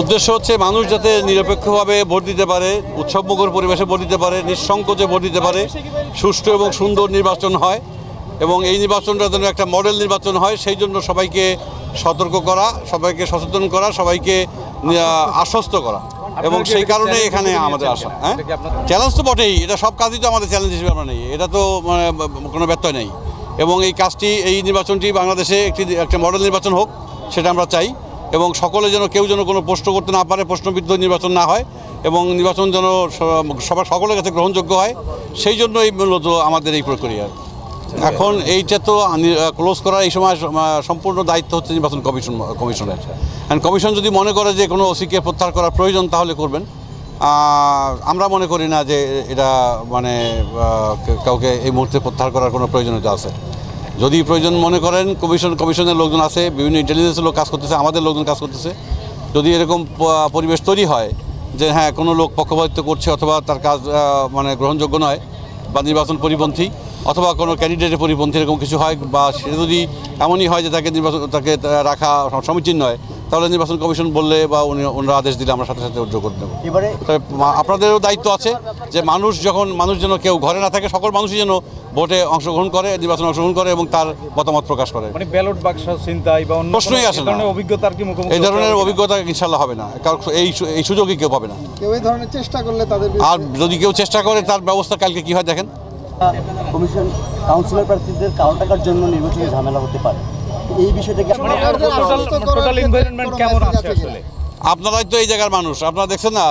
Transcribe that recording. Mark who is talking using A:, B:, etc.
A: উদ্দেশ্য হচ্ছে মানুষ যাতে নিরপেক্ষভাবে ভোট দিতে পারে, উৎসবমুখর পরিবেশে ভোট দিতে পারে, নিঃসংকোচে ভোট দিতে পারে, সুষ্ঠু এবং সুন্দর নির্বাচন হয় এবং এই নির্বাচনটা যেন একটা মডেল নির্বাচন হয় সেই জন্য সবাইকে সতর্ক করা, সবাইকে সচেতন করা, সবাইকে আশ্বস্ত করা এবং সেই কারণে এখানে আমাদের আসা। হ্যাঁ, চ্যালেঞ্জ তো বটেই, এটা সব কাজই তো আমাদের চ্যালেঞ্জ হিসেবে আমরা নেই, এটা তো মানে কোনো ব্যত্যয় নেই এবং এই কাজটি, এই নির্বাচনটি বাংলাদেশে একটা মডেল নির্বাচন হোক সেটা আমরা চাই এবং সকলে যেন কেউ যেন কোনো প্রশ্ন করতে না পারে, প্রশ্নবিদ্ধ নির্বাচন না হয় এবং নির্বাচন যেন সকলের কাছে গ্রহণযোগ্য হয়, সেই জন্য এই মূলত আমাদের এই প্রক্রিয়া। এখন এইটা তো ক্লোজ করার এই সময় সম্পূর্ণ দায়িত্ব হচ্ছে নির্বাচন কমিশনের। অ্যান্ড কমিশন যদি মনে করে যে কোনো ওসিকে প্রত্যাহার করার প্রয়োজন তাহলে করবেন। আমরা মনে করি না যে এটা মানে কাউকে এই মুহূর্তে প্রত্যাহার করার কোনো প্রয়োজনীয়তা আছে। যদি প্রয়োজন মনে করেন, কমিশনের লোকজন আছে, বিভিন্ন ইন্টেলিজেন্সের লোক কাজ করতেছে, আমাদের লোকজন কাজ করতেছে, যদি এরকম পরিবেশ তৈরি হয় যে হ্যাঁ কোনো লোক পক্ষপাতিত্ব করছে অথবা তার কাজ মানে গ্রহণযোগ্য নয় বা নির্বাচন পরিপন্থী অথবা কোনো ক্যান্ডিডেটের পরিপন্থী এরকম কিছু হয় বা সেটা যদি এমনই হয় যে তাকে রাখা সমীচীন নয়, তাহলে নির্বাচন কমিশন বললে বা ওনারা আদেশ দিলে আমরা সাথে সাথে উদ্যোগ করে দেবো। এবারে আপনাদেরও দায়িত্ব আছে যে মানুষ যেন কেউ ঘরে না থাকে, সকল মানুষই যেন ভোটে অংশগ্রহণ করে, নির্বাচনে অংশগ্রহণ করে এবং তার মতামত প্রকাশ করে।
B: মানে ব্যালট বাক্স ছিনতাই বা অন্য
A: প্রশ্নই আসে না,
B: অভিজ্ঞতার কি মুখোমুখি
A: এই ধরনের অভিজ্ঞতা ইনশাল্লাহ হবে না, কারণ এই সুযোগই কেউ পাবে না।
C: কেউ এই ধরনের চেষ্টা করলে তাদের,
A: আর যদি কেউ চেষ্টা করে তার ব্যবস্থা কালকে কি হয় দেখেন।
D: কমিশন কাউন্সিলর প্রার্থীদের কাউন্ট টাকার জন্য নির্বাচনে ঝামেলা হতে পারে, এই বিষয়টাকে
B: টোটাল এনভায়রনমেন্ট কেমন আছে আসলে?
A: আপনারাই তো এই জায়গার মানুষ, আপনারা দেখছেন না।